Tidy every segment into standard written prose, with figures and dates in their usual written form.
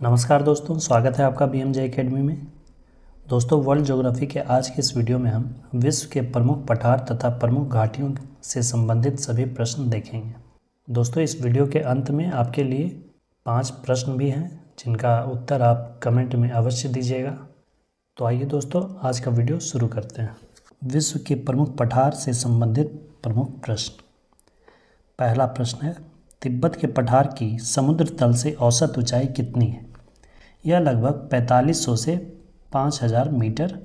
नमस्कार दोस्तों, स्वागत है आपका BMJ एकेडमी में। दोस्तों, वर्ल्ड ज्योग्राफी के आज के इस वीडियो में हम विश्व के प्रमुख पठार तथा प्रमुख घाटियों से संबंधित सभी प्रश्न देखेंगे। दोस्तों, इस वीडियो के अंत में आपके लिए 5 प्रश्न भी हैं जिनका उत्तर आप कमेंट में अवश्य दीजिएगा। तो आइए दोस्तों, आज का वीडियो शुरू करते हैं। विश्व के प्रमुख पठार से संबंधित प्रमुख प्रश्न। पहला प्रश्न है, तिब्बत के पठार की समुद्र तल से औसत ऊंचाई कितनी है? यह लगभग 4500 से 5000 मीटर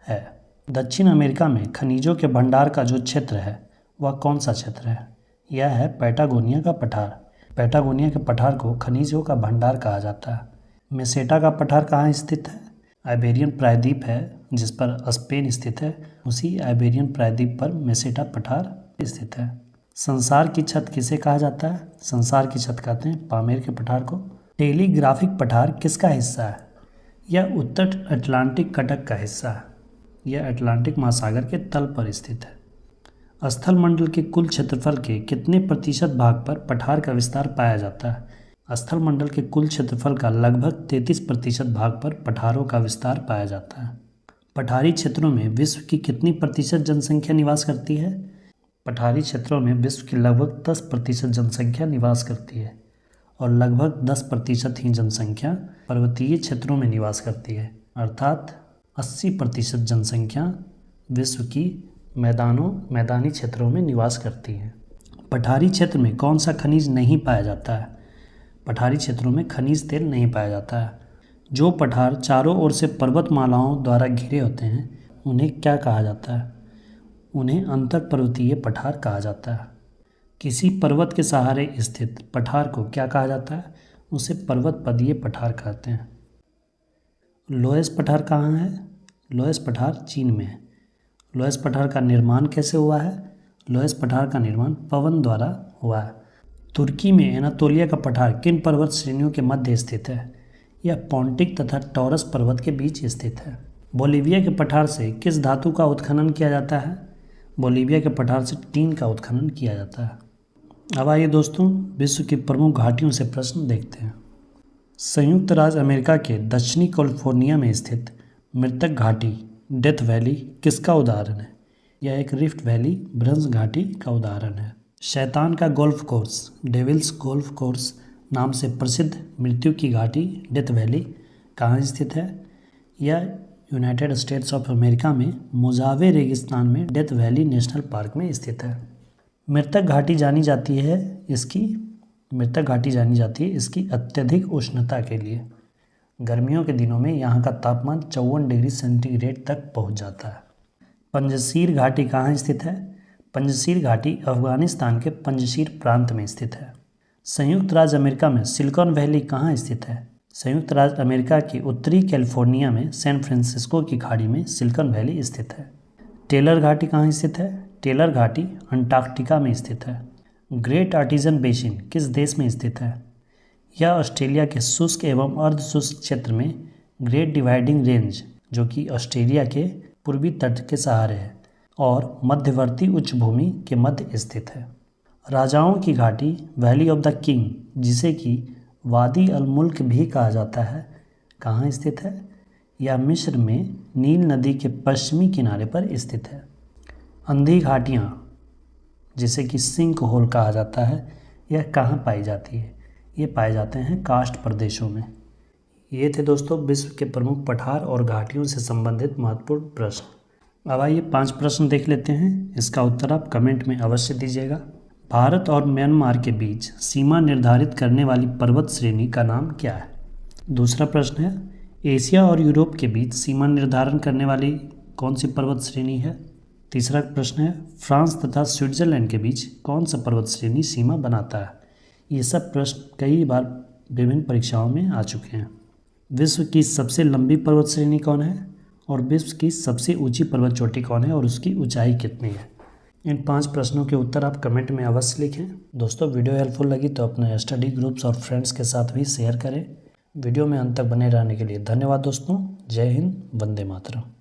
है। दक्षिण अमेरिका में खनिजों के भंडार का जो क्षेत्र है वह कौन सा क्षेत्र है? यह है पैटागोनिया का पठार। पैटागोनिया के पठार को खनिजों का भंडार कहा जाता है। मेसेटा का पठार कहाँ स्थित है? आइबेरियन प्रायद्वीप है जिस पर स्पेन स्थित है। उसी आइबेरियन प्रायद्वीप पर मेसेटा पठार स्थित है। संसार की छत किसे कहा जाता है? संसार की छत कहते हैं पामेर के पठार को। टेलीग्राफिक पठार किसका हिस्सा है? यह उत्तर अटलांटिक कटक का हिस्सा है। यह अटलांटिक महासागर के तल पर स्थित है। स्थल मंडल के कुल क्षेत्रफल के कितने प्रतिशत भाग पर पठार का विस्तार पाया जाता है? स्थल मंडल के कुल क्षेत्रफल का लगभग 33% भाग पर पठारों का विस्तार पाया जाता है। पठारी क्षेत्रों में विश्व की कितनी प्रतिशत जनसंख्या निवास करती है? पठारी क्षेत्रों में विश्व की लगभग 10% जनसंख्या निवास करती है और लगभग 10% ही जनसंख्या पर्वतीय क्षेत्रों में निवास करती है, अर्थात 80% जनसंख्या विश्व की मैदानी क्षेत्रों में निवास करती है। पठारी क्षेत्र में कौन सा खनिज नहीं पाया जाता है? पठारी क्षेत्रों में खनिज तेल नहीं पाया जाता है। जो पठार चारों ओर से पर्वतमालाओं द्वारा घिरे होते हैं उन्हें क्या कहा जाता है? उन्हें अंतर्पर्वतीय पठार कहा जाता है। किसी पर्वत के सहारे स्थित पठार को क्या कहा जाता है? उसे पर्वतपदीय पठार कहते हैं। लोएस पठार कहाँ है? लोएस पठार चीन में है। लोएस पठार का निर्माण कैसे हुआ है? लोएस पठार का निर्माण पवन द्वारा हुआ है। तुर्की में एनातोलिया का पठार किन पर्वत श्रेणियों के मध्य स्थित है? यह पॉन्टिक तथा टॉरस पर्वत के बीच स्थित है। बोलीविया के पठार से किस धातु का उत्खनन किया जाता है? बोलीविया के पठार से टीन का उत्खनन किया जाता है। अब आइए दोस्तों, विश्व की प्रमुख घाटियों से प्रश्न देखते हैं। संयुक्त राज्य अमेरिका के दक्षिणी कैलिफोर्निया में स्थित मृतक घाटी डेथ वैली किसका उदाहरण है? यह एक रिफ्ट वैली भ्रंश घाटी का उदाहरण है। शैतान का golf course devil's golf course नाम से प्रसिद्ध मृत्यु की घाटी डेथ वैली कहाँ स्थित है? यह यूनाइटेड स्टेट्स ऑफ अमेरिका में मोजावे रेगिस्तान में डेथ वैली नेशनल पार्क में स्थित है। मृतक घाटी जानी जाती है इसकी अत्यधिक उष्णता के लिए। गर्मियों के दिनों में यहाँ का तापमान 54 डिग्री सेंटीग्रेड तक पहुँच जाता है। पंजशीर घाटी कहाँ स्थित है? पंजशीर घाटी अफगानिस्तान के पंजशीर प्रांत में स्थित है। संयुक्त राज्य अमेरिका में सिलिकॉन वैली कहाँ स्थित है? संयुक्त राज्य अमेरिका के उत्तरी कैलिफोर्निया में सैन फ्रांसिस्को की खाड़ी में सिलिकॉन वैली स्थित है। टेलर घाटी कहाँ स्थित है? टेलर घाटी अंटार्कटिका में स्थित है। ग्रेट आर्टिजन बेसिन किस देश में स्थित है? यह ऑस्ट्रेलिया के शुष्क एवं अर्ध शुष्क क्षेत्र में ग्रेट डिवाइडिंग रेंज, जो कि ऑस्ट्रेलिया के पूर्वी तट के सहारे है और मध्यवर्ती उच्च भूमि के मध्य स्थित है। राजाओं की घाटी वैली ऑफ द किंग, जिसे कि वादी अल मुल्क भी कहा जाता है, कहाँ स्थित है? यह मिस्र में नील नदी के पश्चिमी किनारे पर स्थित है। अंधी घाटियाँ, जिसे कि सिंक होल कहा जाता है, यह कहाँ पाई जाती है? ये पाए जाते हैं कास्ट प्रदेशों में। ये थे दोस्तों विश्व के प्रमुख पठार और घाटियों से संबंधित महत्वपूर्ण प्रश्न। अब आइए 5 प्रश्न देख लेते हैं। इसका उत्तर आप कमेंट में अवश्य दीजिएगा। भारत और म्यांमार के बीच सीमा निर्धारित करने वाली पर्वत श्रेणी का नाम क्या है? दूसरा प्रश्न है, एशिया और यूरोप के बीच सीमा निर्धारण करने वाली कौन सी पर्वत श्रेणी है? तीसरा प्रश्न है, फ्रांस तथा स्विट्जरलैंड के बीच कौन सा पर्वत श्रेणी सीमा बनाता है? ये सब प्रश्न कई बार विभिन्न परीक्षाओं में आ चुके हैं। विश्व की सबसे लंबी पर्वत श्रेणी कौन है? और विश्व की सबसे ऊंची पर्वत चोटी कौन है और उसकी ऊंचाई कितनी है? इन 5 प्रश्नों के उत्तर आप कमेंट में अवश्य लिखें। दोस्तों, वीडियो हेल्पफुल लगी तो अपने स्टडी ग्रुप्स और फ्रेंड्स के साथ भी शेयर करें। वीडियो में अंत तक बने रहने के लिए धन्यवाद दोस्तों। जय हिंद, वंदे मातरम।